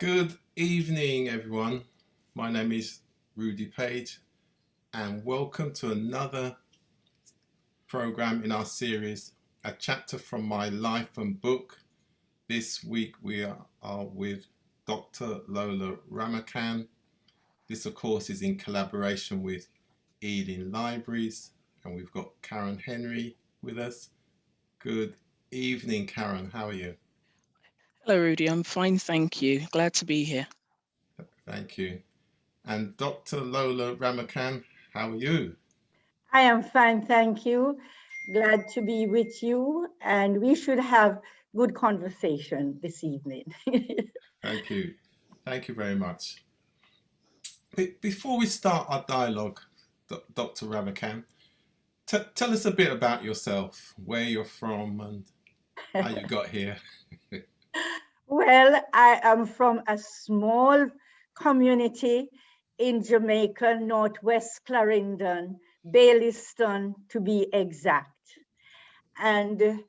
Good evening, everyone. My name is Rudy Page, and welcome to another program in our series, A Chapter from My Life and Book. This week we are with Dr. Lola Ramocan. This, of course, is in collaboration with EALING Libraries, and we've got Karen Henry with us. Good evening, Karen. How are you? Hello, Rudy. I'm fine, thank you. Glad to be here. Thank you. And Dr. Lola Ramocan, how are you? I am fine, thank you. Glad to be with you, and we should have good conversation this evening. Thank you. Thank you very much. Before we start our dialogue, Dr. Ramocan, tell us a bit about yourself, where you're from and how you got here. Well, I am from a small community in Jamaica, Northwest Clarendon, Baileystown to be exact. And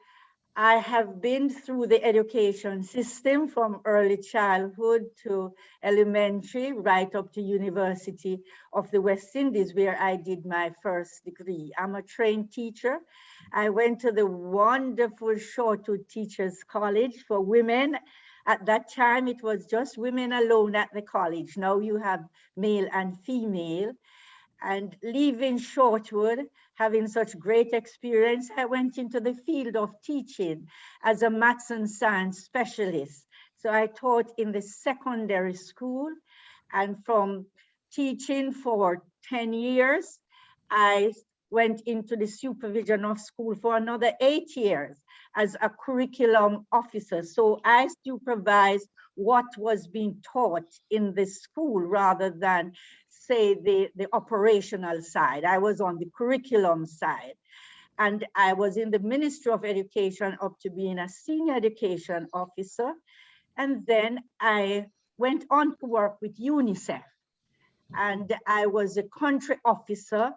I have been through the education system from early childhood to elementary, right up to University of the West Indies, where I did my first degree. I'm a trained teacher. I went to the wonderful Shortwood Teachers College for women. At that time, it was just women alone at the college. Now you have male and female. And leaving Shortwood, having such great experience, I went into the field of teaching as a maths and science specialist. So I taught in the secondary school, and from teaching for 10 years, I went into the supervision of school for another 8 years as a curriculum officer. So I supervised what was being taught in the school rather than say the operational side. I was on the curriculum side. And I was in the Ministry of Education up to being a senior education officer. And then I went on to work with UNICEF. And I was a country officer,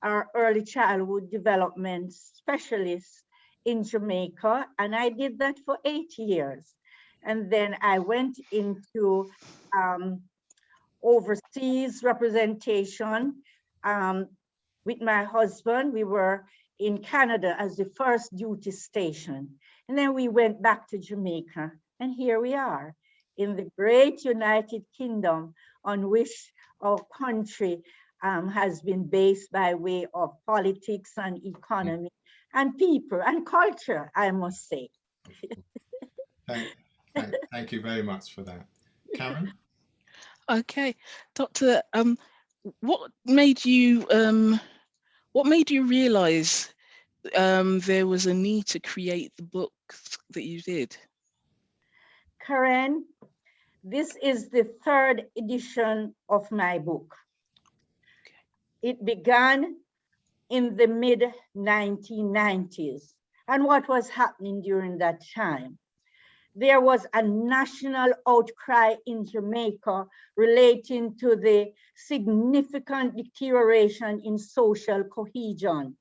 our early childhood development specialist in Jamaica. And I did that for 8 years. And then I went into overseas representation with my husband. We were in Canada as the first duty station. And then we went back to Jamaica. And here we are in the great United Kingdom, on which our country has been based by way of politics and economy and people and culture, I must say. Thank you very much for that. Karen? Okay, Doctor, what made you realize there was a need to create the book that you did? Karen, this is the 3rd edition of my book. Okay. It began in the mid-1990s. And what was happening during that time? There was a national outcry in Jamaica relating to the significant deterioration in social cohesion.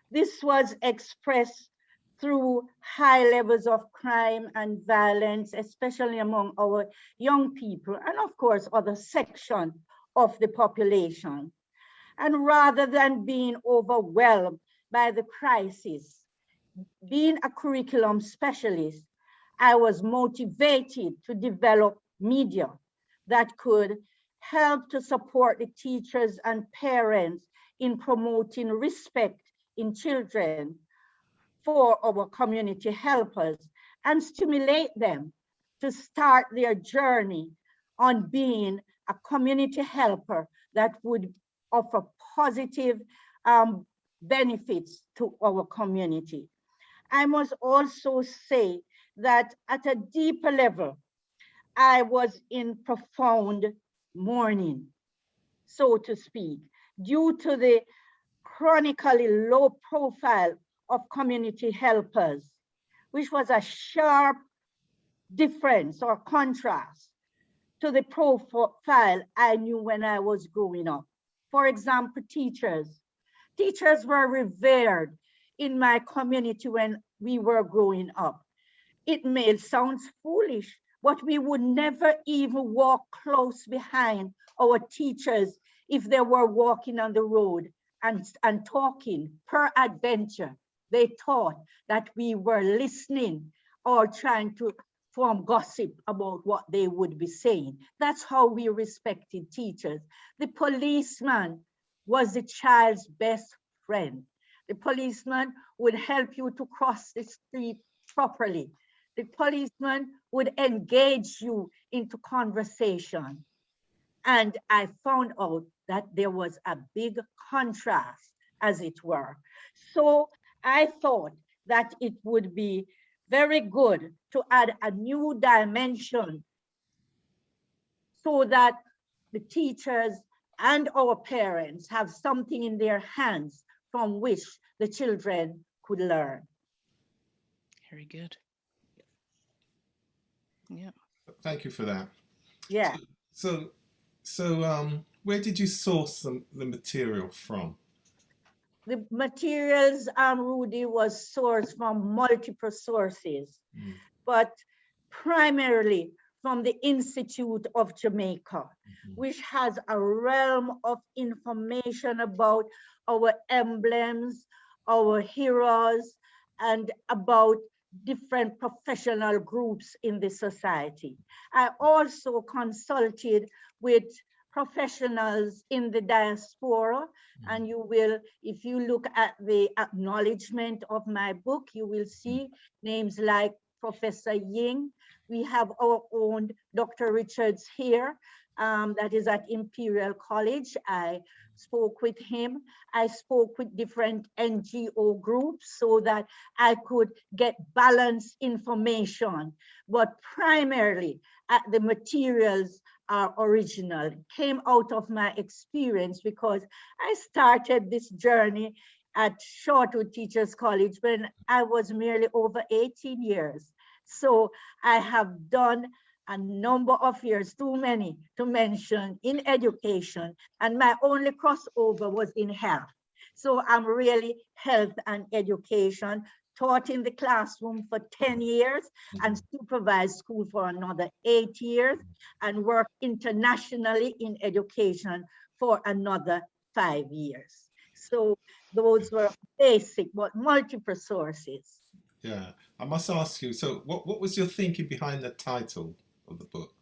This was expressed through high levels of crime and violence, especially among our young people, and of course, other sections of the population. And rather than being overwhelmed by the crisis, being a curriculum specialist, I was motivated to develop media that could help to support the teachers and parents in promoting respect in children for our community helpers and stimulate them to start their journey on being a community helper that would offer positive benefits to our community. I must also say that at a deeper level, I was in profound mourning, so to speak, due to the chronically low profile of community helpers, which was a sharp difference or contrast to the profile I knew when I was growing up. For example, teachers. Teachers were revered in my community when we were growing up. It may sound foolish, but we would never even walk close behind our teachers if they were walking on the road and talking per adventure. They thought that we were listening or trying to form gossip about what they would be saying. That's how we respected teachers. The policeman was the child's best friend. The policeman would help you to cross the street properly. The policeman would engage you into conversation. And I found out that there was a big contrast, as it were. So I thought that it would be very good to add a new dimension so that the teachers and our parents have something in their hands from which the children could learn. Very good. Yeah. Thank you for that. Yeah. So where did you source the material from? The materials, Rudy, was sourced from multiple sources, but primarily from the Institute of Jamaica, which has a realm of information about our emblems, our heroes, and about different professional groups in the society. I also consulted with professionals in the diaspora, and you will, if you look at the acknowledgement of my book, you will see names like Professor Ying. We have our own Dr. Richards here, that is at Imperial College. I spoke with him. I spoke with different NGO groups so that I could get balanced information, but primarily the materials are original, came out of my experience because I started this journey at Shortwood Teachers College when I was merely over 18 years. So I have done a number of years, too many to mention, in education, and my only crossover was in health. So I'm really health and education, taught in the classroom for 10 years and supervised school for another 8 years and worked internationally in education for another 5 years. So those were basic but multiple sources. Yeah, I must ask you, so what was your thinking behind the title of the book?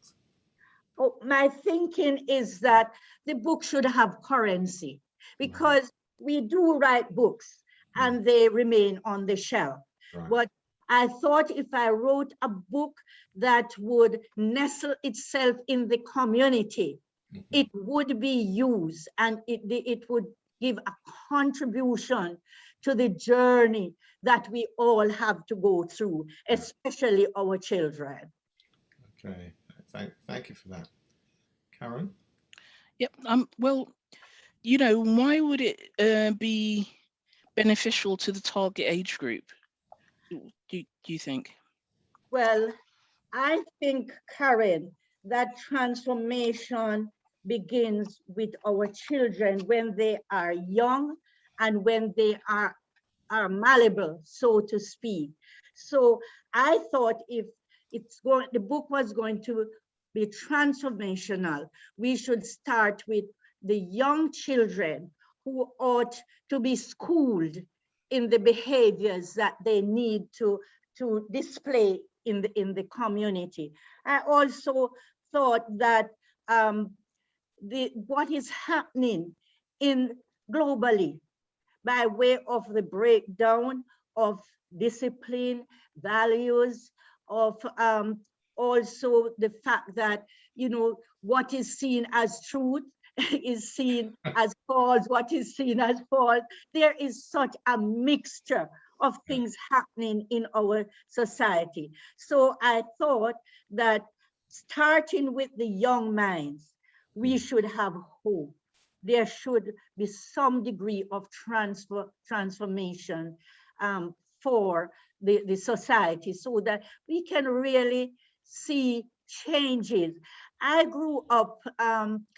Oh, my thinking is that the book should have currency, because we do write books and they remain on the shelf. Right. But I thought if I wrote a book that would nestle itself in the community, it would be used and it would give a contribution to the journey that we all have to go through, especially our children. Okay, thank you for that. Karen? Yep. Well, you know, why would it be beneficial to the target age group, do you think? Well, I think, Karen, that transformation begins with our children when they are young and when they are malleable, so to speak. So I thought if the book was going to be transformational, we should start with the young children who ought to be schooled in the behaviors that they need to display in the community. I also thought that what is happening globally by way of the breakdown of discipline, values, of also the fact that, you know, what is seen as truth is seen as false, what is seen as false. There is such a mixture of things happening in our society. So I thought that starting with the young minds, we should have hope. There should be some degree of transformation for the society so that we can really see changes. I grew up,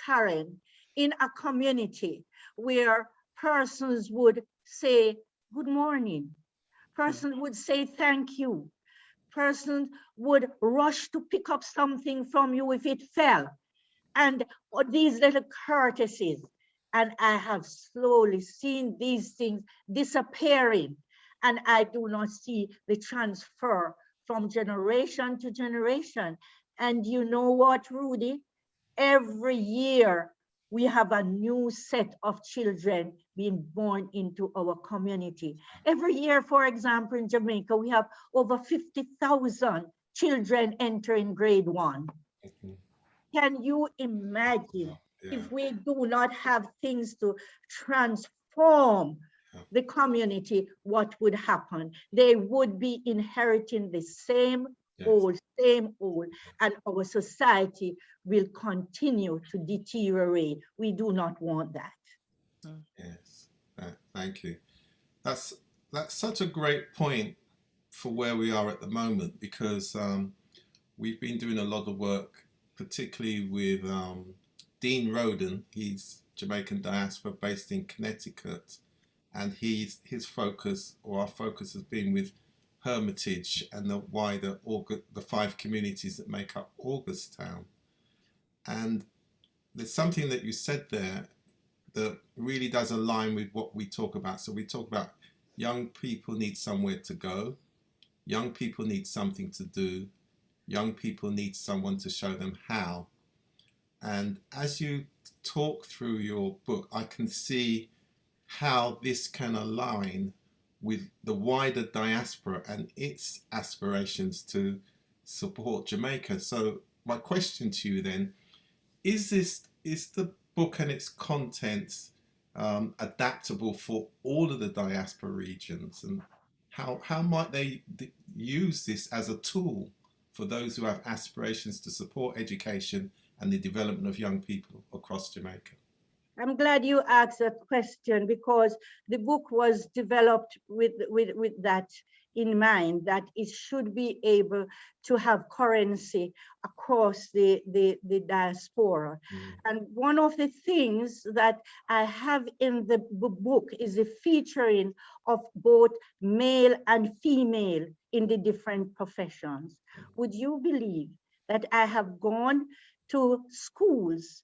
Karen, in a community where persons would say, good morning. Person would say, thank you. person would rush to pick up something from you if it fell. And these little courtesies. And I have slowly seen these things disappearing. And I do not see the transfer from generation to generation. And you know what, Rudy? Every year, we have a new set of children being born into our community. Every year, for example, in Jamaica, we have over 50,000 children entering grade 1. Can you imagine if we do not have things to transform the community, what would happen? They would be inheriting the same old, and our society will continue to deteriorate. We do not want that. Yes, thank you. That's such a great point for where we are at the moment, because we've been doing a lot of work, particularly with Dean Roden. He's Jamaican diaspora based in Connecticut, and his focus, or our focus, has been with Hermitage and the wider the 5 communities that make up Augustown. And there's something that you said there that really does align with what we talk about. So we talk about young people need somewhere to go, young people need something to do, young people need someone to show them how. And as you talk through your book, I can see how this can align with the wider diaspora and its aspirations to support Jamaica. So my question to you then, is the book and its contents adaptable for all of the diaspora regions, and how might they use this as a tool for those who have aspirations to support education and the development of young people across Jamaica? I'm glad you asked that question, because the book was developed with that in mind, that it should be able to have currency across the diaspora. And one of the things that I have in the book is the featuring of both male and female in the different professions. Would you believe that I have gone to schools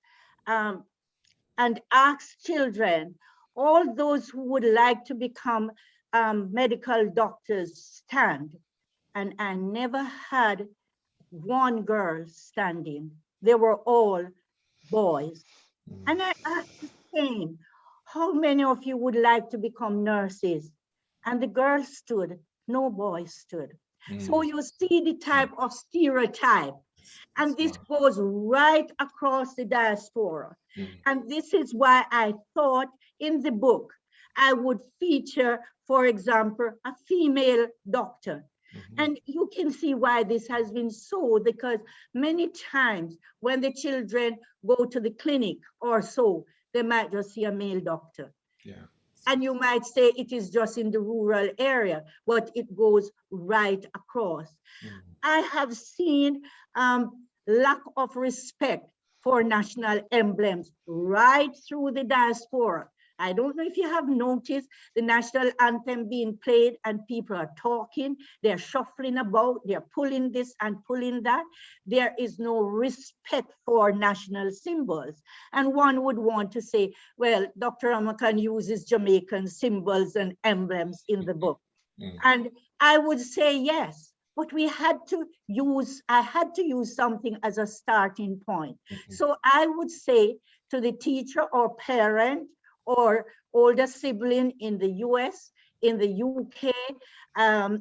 and asked children, all those who would like to become medical doctors, stand? And I never had one girl standing. They were all boys. And I asked the same, how many of you would like to become nurses? And the girls stood, no boys stood. So you see the type of stereotype. And this goes right across the diaspora. And this is why I thought in the book, I would feature, for example, a female doctor. And you can see why this has been so, because many times when the children go to the clinic or so, they might just see a male doctor. And you might say it is just in the rural area, but it goes right across. I have seen lack of respect for national emblems right through the diaspora. I don't know if you have noticed the national anthem being played and people are talking, they're shuffling about, they're pulling this and pulling that. There is no respect for national symbols. And one would want to say, well, Dr. Ramocan uses Jamaican symbols and emblems in the book. And I would say yes. But I had to use something as a starting point. So I would say to the teacher or parent or older sibling in the US, in the UK,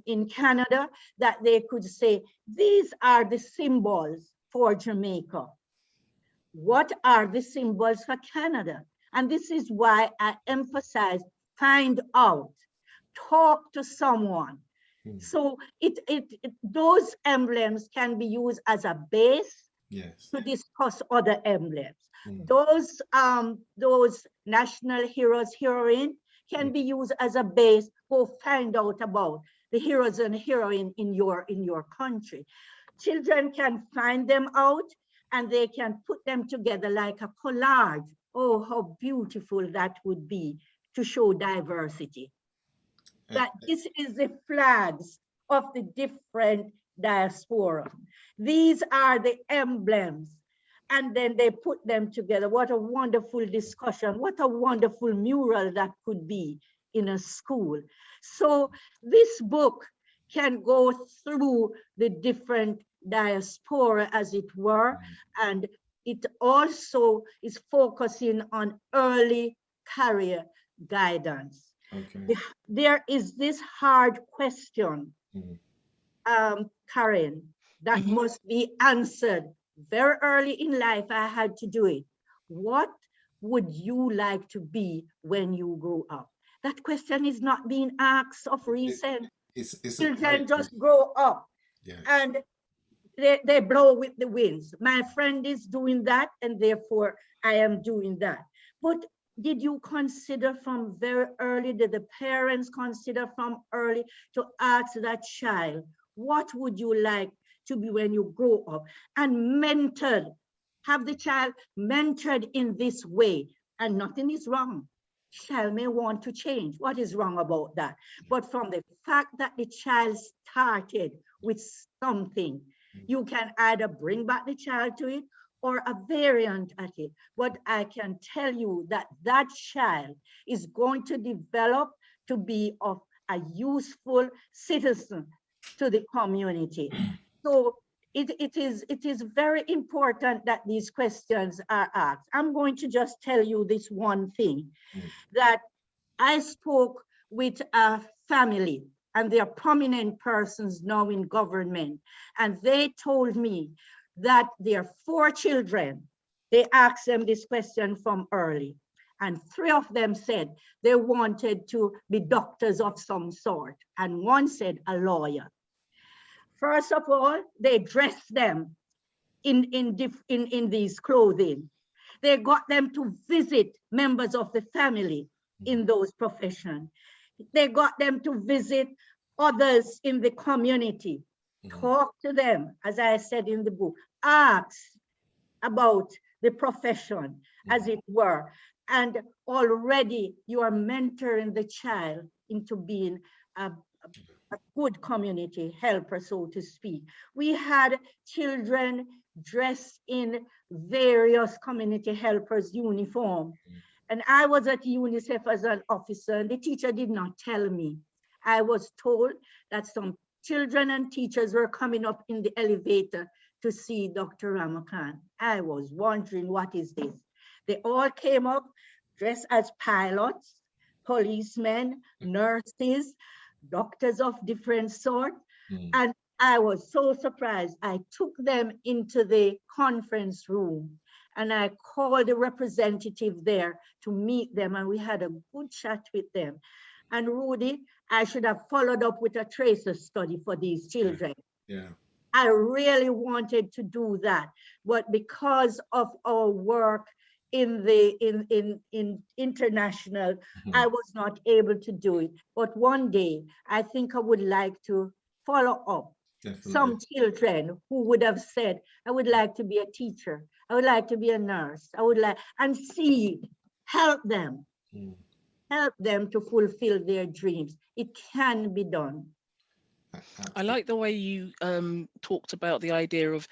in Canada, that they could say, these are the symbols for Jamaica. What are the symbols for Canada? And this is why I emphasize, find out, talk to someone. So those emblems can be used as a base to discuss other emblems. Those national heroes, heroine can be used as a base to find out about the heroes and heroine in your country. Children can find them out and they can put them together like a collage. Oh, how beautiful that would be to show diversity. That this is the flags of the different diaspora. These are the emblems. And then they put them together. What a wonderful discussion. What a wonderful mural that could be in a school. So this book can go through the different diaspora, as it were, and it also is focusing on early career guidance. Okay. There is this hard question, Karen, that must be answered very early in life. I had to do it. What would you like to be when you grow up? That question is not being asked of recent. Children just grow up, yes, and they blow with the winds. My friend is doing that, and therefore I am doing that. But did you consider from very early, did the parents consider from early to ask that child, what would you like to be when you grow up? And mentored, have the child mentored in this way, and nothing is wrong. Child may want to change. What is wrong about that? But from the fact that the child started with something, you can either bring back the child to it or a variant at it. But I can tell you that that child is going to develop to be of a useful citizen to the community. So it is very important that these questions are asked. I'm going to just tell you this one thing, that I spoke with a family, and they are prominent persons now in government, and they told me that their 4 children, they asked them this question from early, and 3 of them said they wanted to be doctors of some sort, and 1 said a lawyer. First of all, they dressed them in these clothing. They got them to visit members of the family in those professions. They got them to visit others in the community, talk to them, as I said in the book, ask about the profession, as it were. And already you are mentoring the child into being a good community helper, so to speak. We had children dressed in various community helpers' uniform. And I was at UNICEF as an officer, and the teacher did not tell me. I was told that some children and teachers were coming up in the elevator to see Dr. Ramocan. I was wondering, what is this? They all came up dressed as pilots, policemen, nurses, doctors of different sorts. And I was so surprised. I took them into the conference room and I called the representative there to meet them, and we had a good chat with them. And Rudy, I should have followed up with a tracer study for these children. Yeah. I really wanted to do that, but because of our work in international, I was not able to do it. But one day, I think I would like to follow up. Definitely. Some children who would have said, I would like to be a teacher, I would like to be a nurse, I would like, and see, help them to fulfill their dreams. It can be done. I like the way you talked about the idea of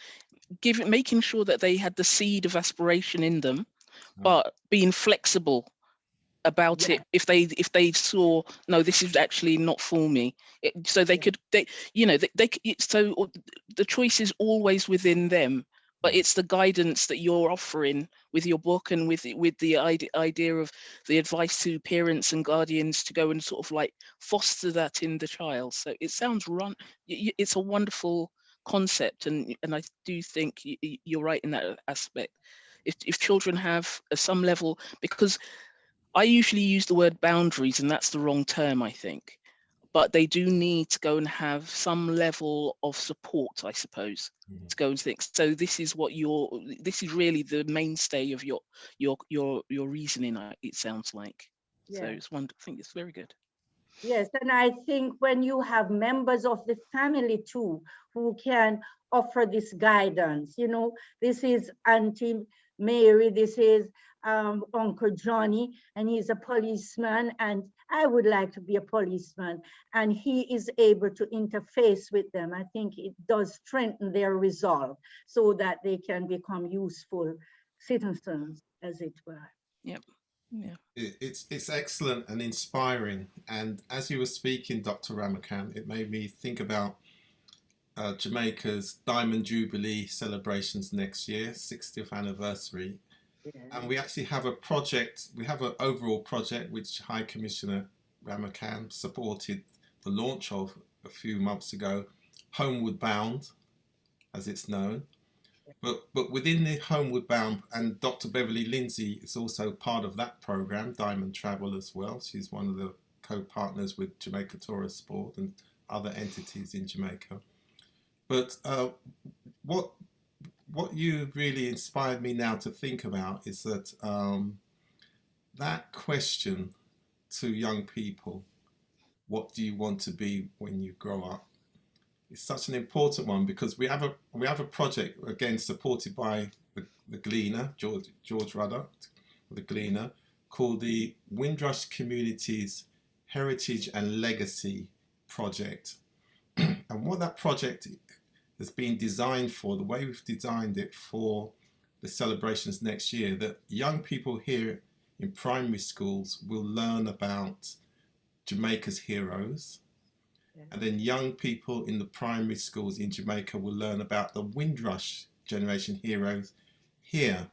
making sure that they had the seed of aspiration in them, but being flexible about it if they saw, no, this is actually not for me. So they could, so the choice is always within them, but it's the guidance that you're offering with your book and with the idea of the advice to parents and guardians to go and sort of like foster that in the child. So it sounds it's a wonderful concept, and I do think you're right in that aspect. If children have some level, because I usually use the word boundaries, and that's the wrong term, I think, but they do need to go and have some level of support, I suppose, to go and think. So this is really the mainstay of your reasoning, it sounds like. Yeah. So it's wonderful. I think it's very good. Yes, and I think when you have members of the family too, who can offer this guidance, this is Auntie Mary, this is Uncle Johnny, and he's a policeman, and I would like to be a policeman, and he is able to interface with them. I think it does strengthen their resolve so that they can become useful citizens, as it were. Yep. Yeah. It's excellent and inspiring. And as you were speaking, Dr. Ramocan, it made me think about Jamaica's Diamond Jubilee celebrations next year, 60th anniversary. Yeah. And we actually have a project, we have an overall project which High Commissioner Ramocan supported the launch of a few months ago, Homeward Bound, as it's known. But within the Homeward Bound, and Dr. Beverly Lindsay is also part of that program, Diamond Travel as well. She's one of the co-partners with Jamaica Tourist Board and other entities in Jamaica. But what you really inspired me now to think about is that that question to young people, what do you want to be when you grow up? It's such an important one, because we have a project, again supported by the Gleaner, George Ruddock, the Gleaner, called the Windrush Communities Heritage and Legacy Project. And what that project has been designed for, the way we've designed it for the celebrations next year, that young people here in primary schools will learn about Jamaica's heroes. And then young people in the primary schools in Jamaica will learn about the Windrush generation heroes here.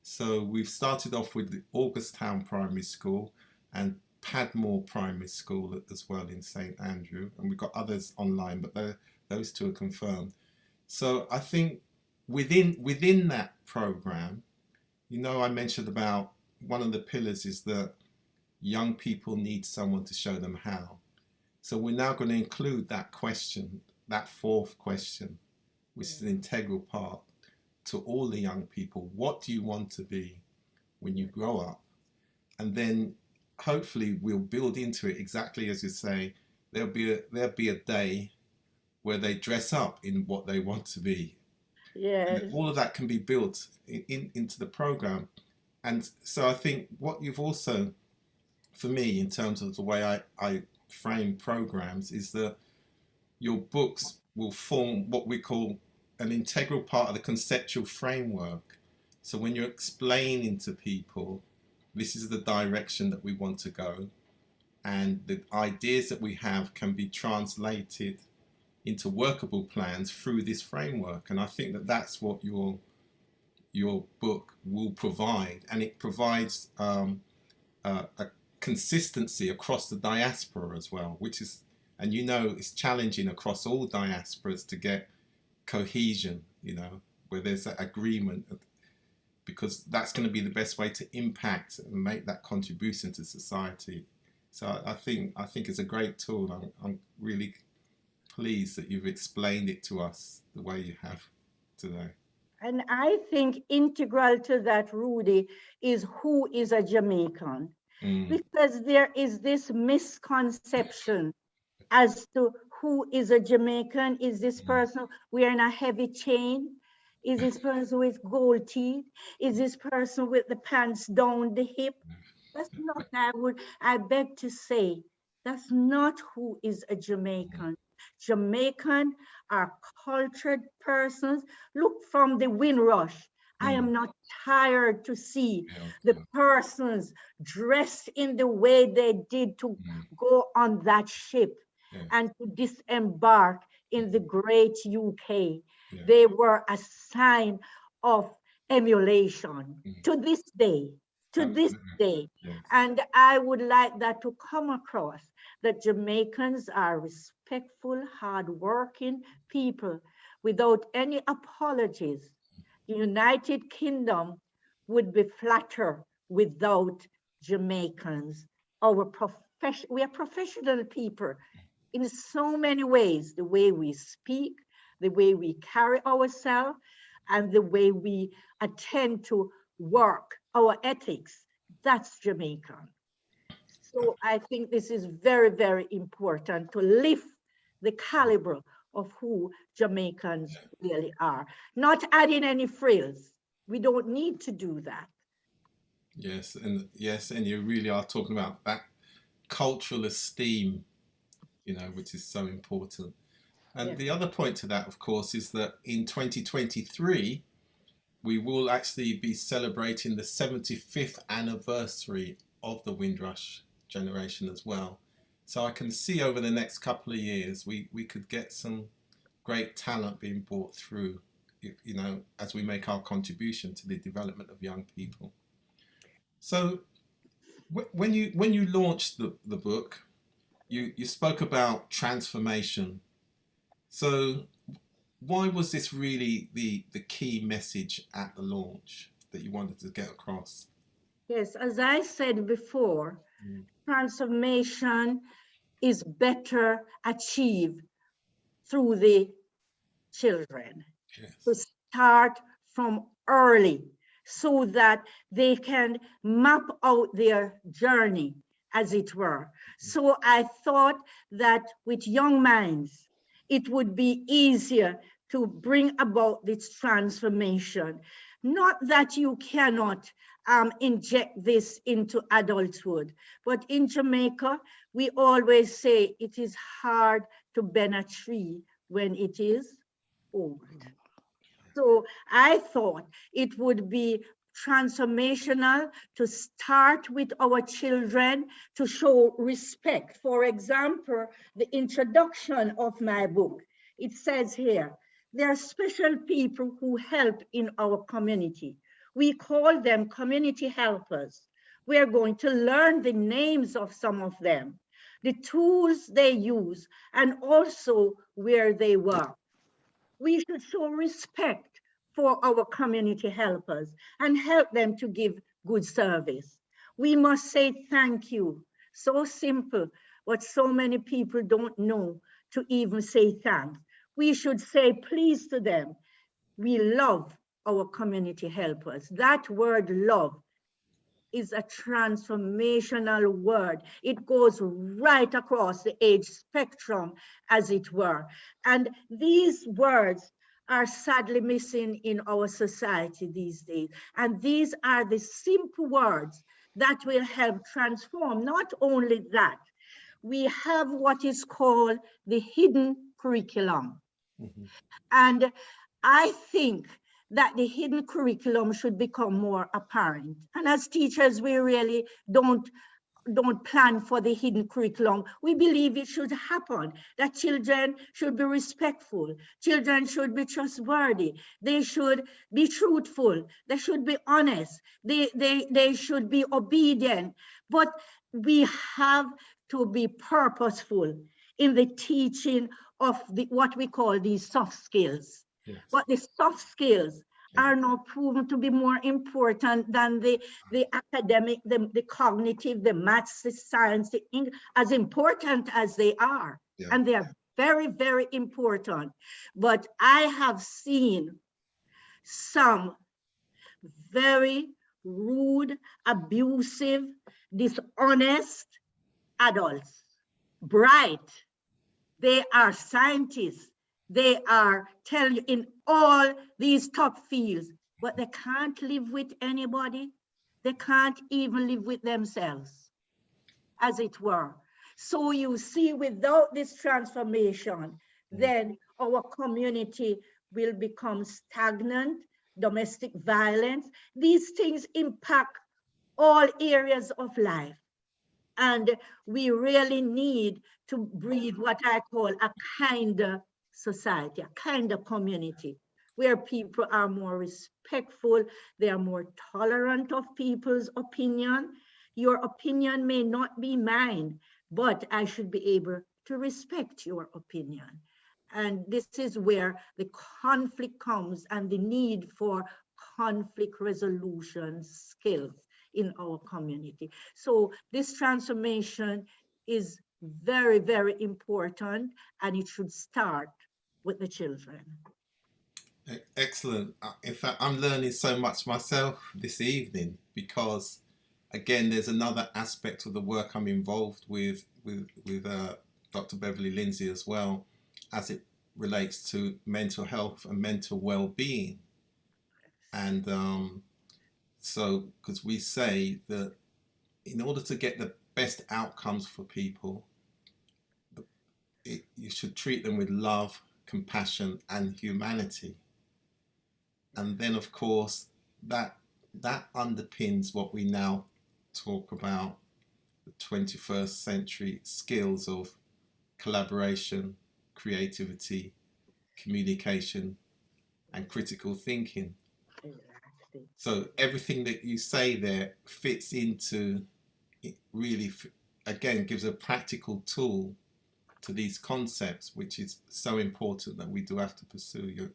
So we've started off with the Augustown Primary School and Padmore Primary School as well in St Andrew. And we've got others online, but those two are confirmed. So I think within that program, you know, I mentioned about one of the pillars is that young people need someone to show them how. So we're now going to include that question, that fourth question, which is an integral part to all the young people. What do you want to be when you grow up? And then hopefully we'll build into it exactly as you say. There'll be a day where they dress up in what they want to be. Yes. And all of that can be built into the program. And so I think what you've also, for me, in terms of the way I frame programs, is that your books will form what we call an integral part of the conceptual framework. So when you're explaining to people, this is the direction that we want to go, and the ideas that we have can be translated into workable plans through this framework. And I think that that's what your book will provide, and it provides a consistency across the diaspora as well, which is, and you know, it's challenging across all diasporas to get cohesion, you know, where there's that agreement, because that's going to be the best way to impact and make that contribution to society. So I think it's a great tool. I'm really pleased that you've explained it to us the way you have today. And I think integral to that, Rudy, is who is a Jamaican. Because there is this misconception as to who is a Jamaican. Is this person wearing a heavy chain? Is this person with gold teeth? Is this person with the pants down the hip? That's not, I beg to say, that's not who is a Jamaican. Jamaican are cultured persons. Look, from the Windrush, I am not tired to see the persons dressed in the way they did to go on that ship and to disembark in the great UK. They were a sign of emulation to this day. And I would like that to come across, that Jamaicans are respectful, hardworking people without any apologies. The United Kingdom would be flatter without Jamaicans. We are professional people in so many ways, the way we speak, the way we carry ourselves, and the way we attend to work, our ethics. That's Jamaican. So I think this is very, very important to lift the caliber of who Jamaicans really are. Not adding any frills. We don't need to do that. Yes, and you really are talking about that cultural esteem, which is so important. And Yeah. the other point to that, of course, is that in 2023, we will actually be celebrating the 75th anniversary of the Windrush generation as well. So I can see over the next couple of years, we could get some great talent being brought through, as we make our contribution to the development of young people. So when you launched the book, you spoke about transformation. So why was this really the key message at the launch that you wanted to get across? Yes, as I said before, Mm. transformation is better achieved through the children, to Yes. start from early so that they can map out their journey, as it were. So I thought that with young minds, it would be easier to bring about this transformation. Not that you cannot inject this into adulthood, but in Jamaica, we always say it is hard to bend a tree when it is old. So I thought it would be transformational to start with our children, to show respect. For example, the introduction of my book, it says here, there are special people who help in our community. We call them community helpers. We are going to learn the names of some of them, the tools they use, and also where they work. We should show respect for our community helpers and help them to give good service. We must say thank you. So simple, but so many people don't know to even say thanks. We should say please to them. We love our community helpers. That word love is a transformational word. It goes right across the age spectrum, as it were. And these words are sadly missing in our society these days. And these are the simple words that will help transform. Not only that, we have what is called the hidden curriculum. Mm-hmm. And I think that the hidden curriculum should become more apparent. And as teachers, we really don't plan for the hidden curriculum. We believe it should happen, that children should be respectful, children should be trustworthy, they should be truthful, they should be honest, they should be obedient. But we have to be purposeful in the teaching of what we call these soft skills. Yes. But the soft skills Yeah. are now proven to be more important than the academic, the cognitive, the maths, the science, the English, as important as they are. Yeah. And they are very, very important. But I have seen some very rude, abusive, dishonest adults, bright. They are scientists. They are tell you in all these top fields, but they can't live with anybody. They can't even live with themselves, as it were. So you see, without this transformation, then our community will become stagnant, domestic violence. These things impact all areas of life. And we really need to breed what I call a kinder society, a kinder community, where people are more respectful, they are more tolerant of people's opinion. Your opinion may not be mine, but I should be able to respect your opinion. And this is where the conflict comes and the need for conflict resolution skills in our community. So this transformation is very, very important, and it should start with the children. Excellent. In fact, I'm learning so much myself this evening because, again, there's another aspect of the work I'm involved with Dr. Beverly Lindsay as well, as it relates to mental health and mental well-being. And So, because we say that in order to get the best outcomes for people, you should treat them with love, compassion, and humanity. And then, of course, that underpins what we now talk about, the 21st century skills of collaboration, creativity, communication, and critical thinking. Exactly. So everything that you say there fits into, it really, again, gives a practical tool to these concepts, which is so important that we do have to pursue.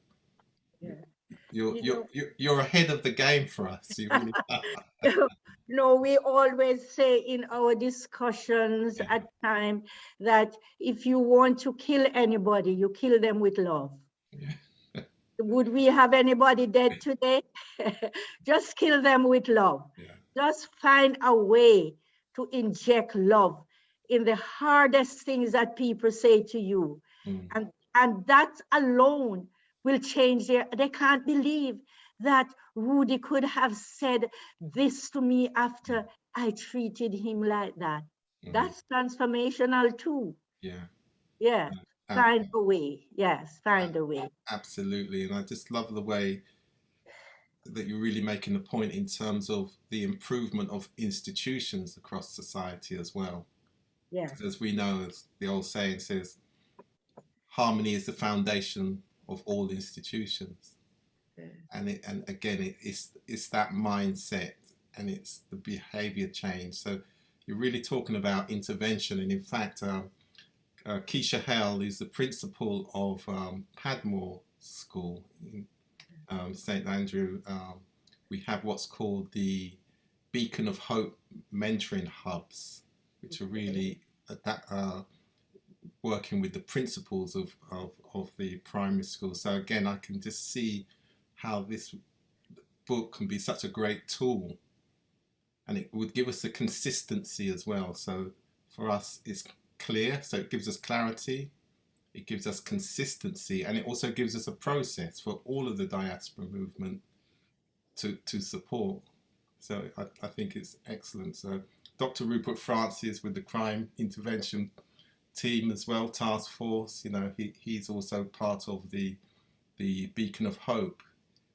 You're ahead of the game for us. You really are. No, we always say in our discussions at time that if you want to kill anybody, you kill them with love. Yeah. Would we have anybody dead today? Just kill them with love. Yeah. Just find a way to inject love in the hardest things that people say to you. And that alone will change they can't believe that Rudy could have said this to me after I treated him like that. That's transformational too. Yeah. Yeah. Find a way. Yes, find a way. Absolutely. And I just love the way that you're really making a point in terms of the improvement of institutions across society as well. Yeah. As we know, as the old saying says, harmony is the foundation of all institutions. And again, it's that mindset and it's the behavior change. So you're really talking about intervention. And in fact, Keisha Hale, who's the principal of Padmore School in St. Andrew, we have what's called the Beacon of Hope mentoring hubs, which are really working with the principals of the primary school. So again, I can just see how this book can be such a great tool, and it would give us a consistency as well. So for us, it's clear, so it gives us clarity, it gives us consistency, and it also gives us a process for all of the diaspora movement to support. So I think it's excellent. So Dr. Rupert Francis with the crime intervention team as well, task force, you know, he's also part of the Beacon of Hope.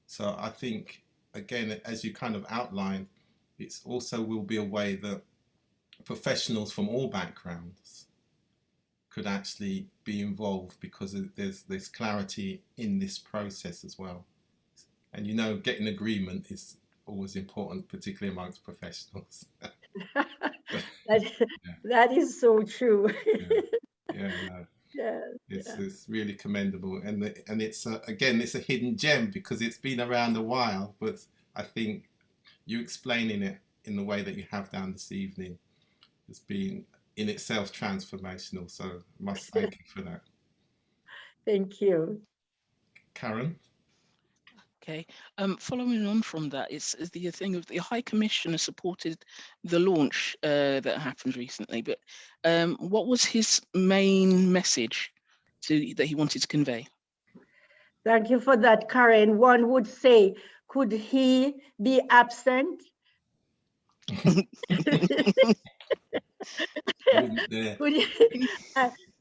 So I think, again, as you kind of outlined, it's also will be a way that professionals from all backgrounds could actually be involved, because there's clarity in this process as well. And you know, getting agreement is always important, particularly amongst professionals. That is so true. It's really commendable, and it's again, it's a hidden gem because it's been around a while, but I think you explaining it in the way that you have done this evening has been in itself transformational. So I must thank you for that. Thank you. Karen? Okay, following on from that, is the thing of the High Commissioner supported the launch that happened recently, but what was his main message that he wanted to convey? Thank you for that, Karen. One would say, could he be absent?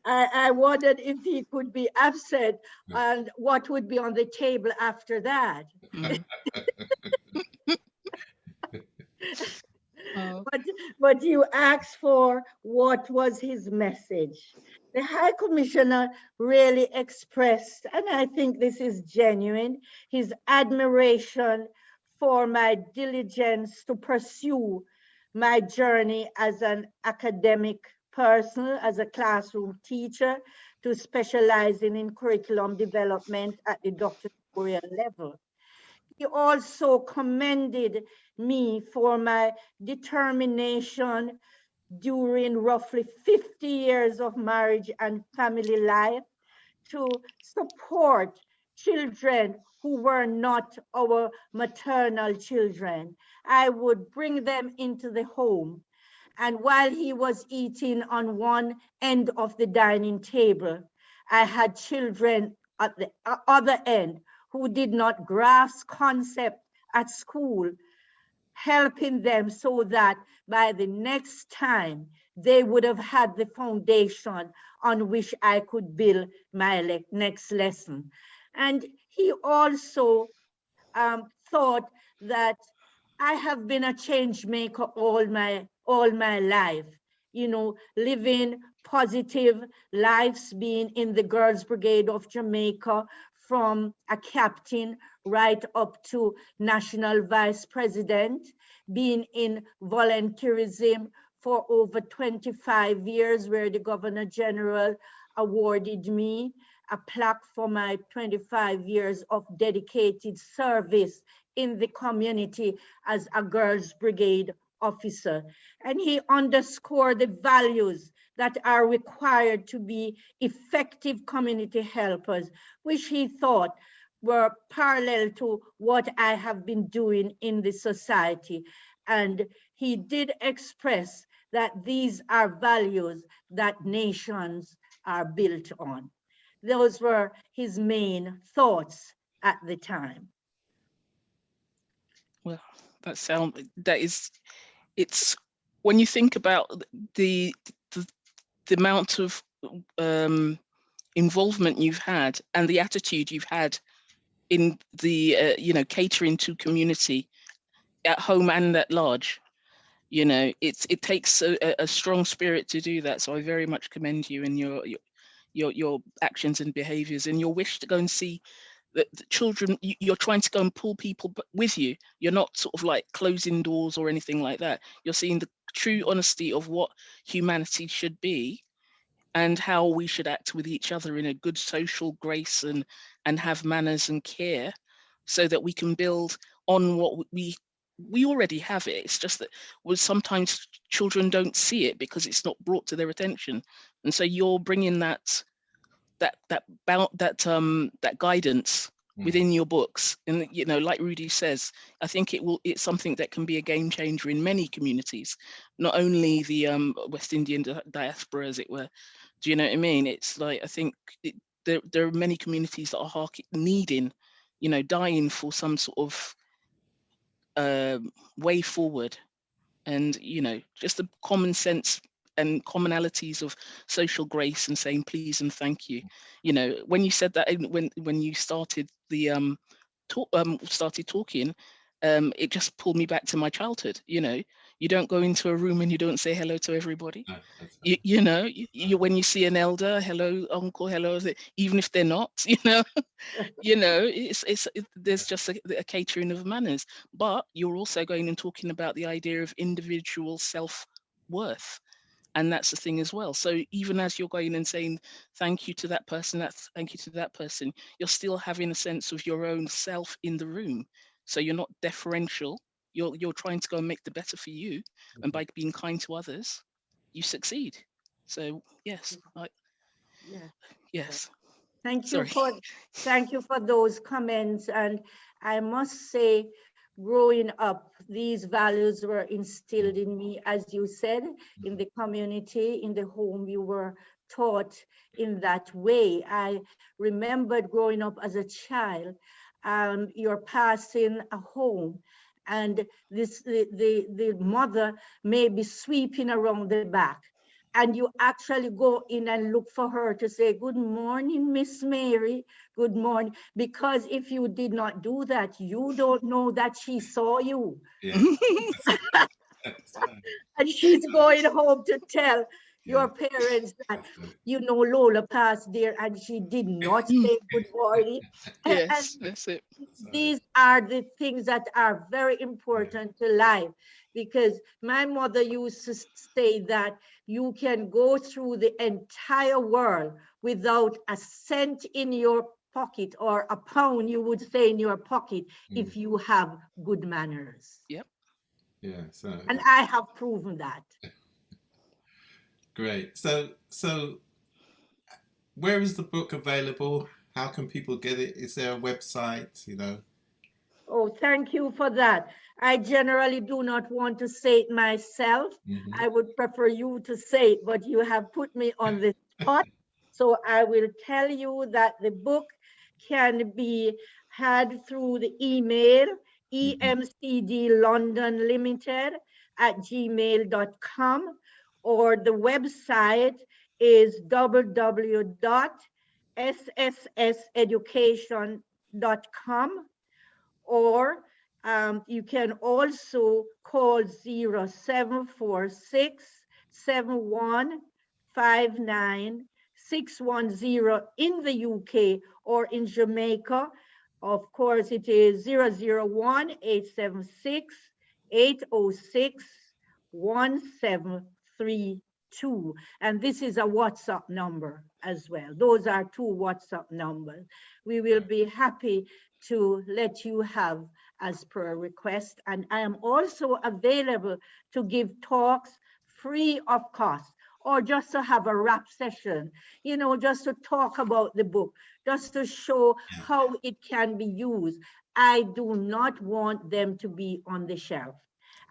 I wondered if he could be absent and what would be on the table after that. But you asked for what was his message. The High Commissioner really expressed, and I think this is genuine, his admiration for my diligence to pursue my journey as an academic person, as a classroom teacher, to specializing in curriculum development at the doctoral level. He also commended me for my determination during roughly 50 years of marriage and family life to support children who were not our maternal children. I would bring them into the home. And while he was eating on one end of the dining table, I had children at the other end who did not grasp concept at school, helping them so that by the next time they would have had the foundation on which I could build my next lesson. And he also thought that I have been a change maker all my life, you know, living positive lives, being in the Girls Brigade of Jamaica, from a captain right up to national vice president, being in volunteerism for over 25 years, where the Governor General awarded me a plaque for my 25 years of dedicated service in the community as a Girls Brigade officer. And he underscored the values that are required to be effective community helpers, which he thought were parallel to what I have been doing in the society. And he did express that these are values that nations are built on. Those were his main thoughts at the time. Well, it's when you think about the amount of involvement you've had and the attitude you've had in the you know, catering to community at home and at large, you know, it takes a strong spirit to do that. So I very much commend you in your actions and behaviors and your wish to go and see the children. You're trying to go and pull people with you. You're not sort of like closing doors or anything like that. You're seeing the true honesty of what humanity should be and how we should act with each other in a good social grace and have manners and care, so that we can build on what we already have. It's just that sometimes children don't see it because it's not brought to their attention, and so you're bringing that guidance within your books. And you know, like Rudy says, I think it's something that can be a game changer in many communities, not only the West Indian diaspora, as it were. Do you know what I mean? It's like, I think there are many communities that are needing, you know, dying for some sort of way forward. And you know, just the common sense and commonalities of social grace and saying please and thank you. You know, when you said that, when you started the started talking, it just pulled me back to my childhood. You know, you don't go into a room and you don't say hello to everybody. You know, when you see an elder, hello uncle, hello, even if they're not, you know. You know, there's just a catering of manners. But you're also going and talking about the idea of individual self-worth, and that's the thing as well. So even as you're going and saying thank you to that person, thank you to that person, you're still having a sense of your own self in the room. So you're not deferential. You're trying to go and make the better for you, and by being kind to others, you succeed. So yes, yes. Thank you Sorry. thank you for those comments. And I must say, growing up, these values were instilled in me, as you said, in the community, in the home. You were taught in that way. I remembered growing up as a child, you're passing a home, and the mother may be sweeping around the back, and you actually go in and look for her to say, good morning, Miss Mary, good morning. Because if you did not do that, you don't know that she saw you. Yeah. And she's going home to tell your parents that, you know, Lola passed there and she did not say good morning. Yes, that's it. These are the things that are very important to life, because my mother used to say that you can go through the entire world without a cent in your pocket, or a pound, you would say, in your pocket, if you have good manners. Yep. Yeah. So. And I have proven that. Great. So where is the book available? How can people get it? Is there a website, you know? Oh, thank you for that. I generally do not want to say it myself. I would prefer you to say it, but you have put me on the spot. So I will tell you that the book can be had through the email emcdlondonlimited@gmail.com, or the website is www.ssseducation.com, or you can also call 0746 7159 610 in the UK, or in Jamaica, of course, it is 001 876 806 1732. And this is a WhatsApp number as well. Those are two WhatsApp numbers. We will be happy to let you have as per request. And I am also available to give talks free of cost, or just to have a rap session, you know, just to talk about the book, just to show how it can be used. I do not want them to be on the shelf.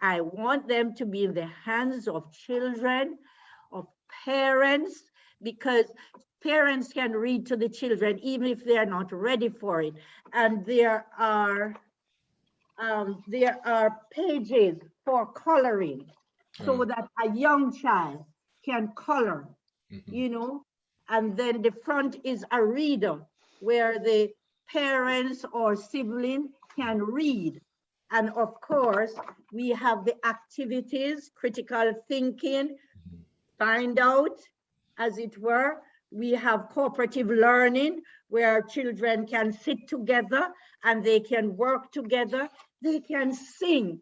I want them to be in the hands of children, of parents, because parents can read to the children even if they are not ready for it. And there are pages for coloring, so that a young child can color, you know, and then the front is a reader where the parents or sibling can read. And of course, we have the activities, critical thinking, find out, as it were. We have cooperative learning, where children can sit together and they can work together. They can sing.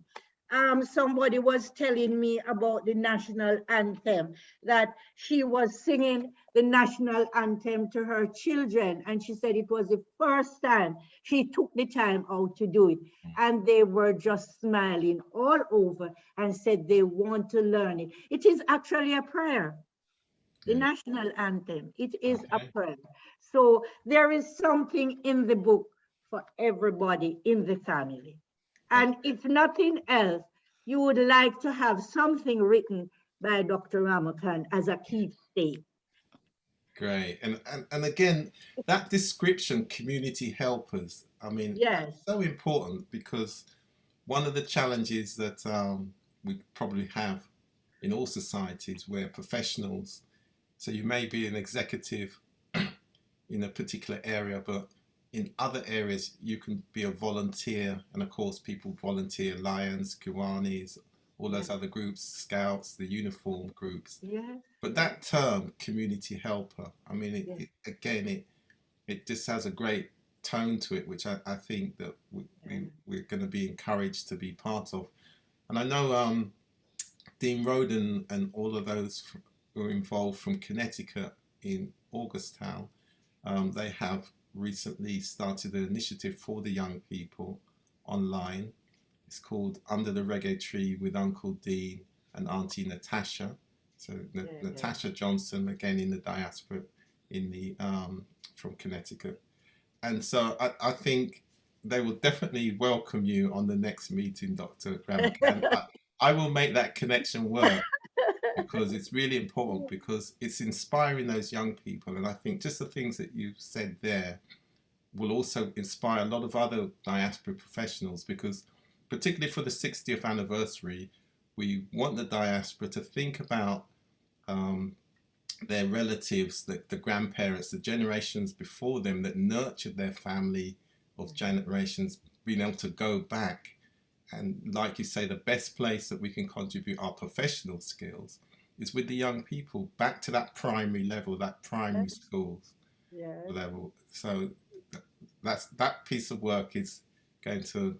Somebody was telling me about the national anthem, that she was singing the national anthem to her children, and she said it was the first time she took the time out to do it, and they were just smiling all over and said they want to learn it. It is actually a prayer. The national anthem, it is a prayer. So there is something in the book for everybody in the family. And if nothing else, you would like to have something written by Dr. Ramocan as a keepsake. Great. And again, that description, community helpers, I mean, yes, so important, because one of the challenges that we probably have in all societies, where professionals, so you may be an executive in a particular area, but in other areas you can be a volunteer, and of course people volunteer, Lions, Kiwanis, all those other groups, Scouts, the uniform groups. But that term, community helper, I mean, it just has a great tone to it, which I think that we're going to be encouraged to be part of. And I know Dean Roden and all of those who are involved from Connecticut in Augustown, they have recently started an initiative for the young people online. It's called Under the Reggae Tree with Uncle Dean and Auntie Natasha. So Natasha Johnson, again in the diaspora, in the from Connecticut. And so I think they will definitely welcome you on the next meeting, Dr. Ramocan. I will make that connection work, because it's really important, because it's inspiring those young people. And I think just the things that you said there will also inspire a lot of other diaspora professionals, because particularly for the 60th anniversary, we want the diaspora to think about their relatives, the grandparents, the generations before them that nurtured their family of generations, being able to go back. And like you say, the best place that we can contribute our professional skills is with the young people, back to that primary level, that primary schools level. So that piece of work is going to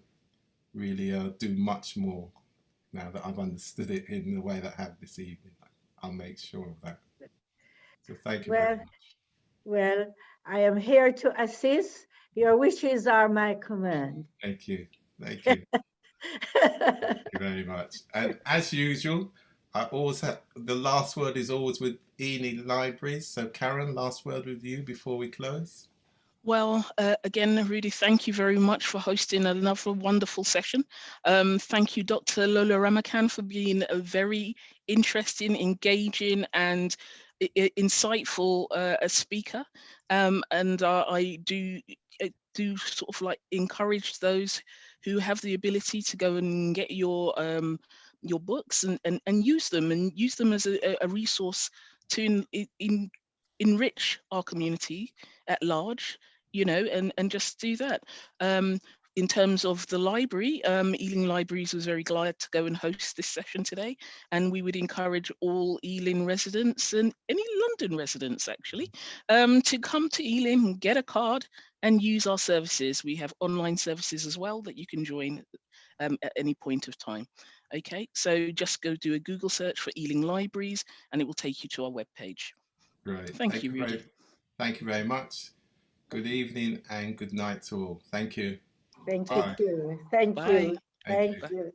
really do much more now that I've understood it in the way that I have this evening. I'll make sure of that. So thank you very much. Well, I am here to assist. Your wishes are my command. Thank you. Thank you. Thank you very much. And as usual, I always have the last word is always with EALING Libraries. So Karen, last word with you before we close. Well, again, Rudy, thank you very much for hosting another wonderful session. Thank you, Dr. Lola Ramocan, for being a very interesting, engaging, and insightful speaker. And I do do sort of like encourage those who have the ability to go and get your books and use them as a resource to enrich our community at large, you know, and just do that. In terms of the library, EALING Libraries was very glad to go and host this session today, and we would encourage all EALING residents and any London residents actually to come to EALING and get a card and use our services. We have online services as well that you can join at any point of time. Okay, so just go do a Google search for EALING Libraries and it will take you to our webpage. Great. Thank you, Rudy. Thank you very much. Good evening and good night to all. Thank you. Thank Bye. you. Thank Bye. you. Thank you.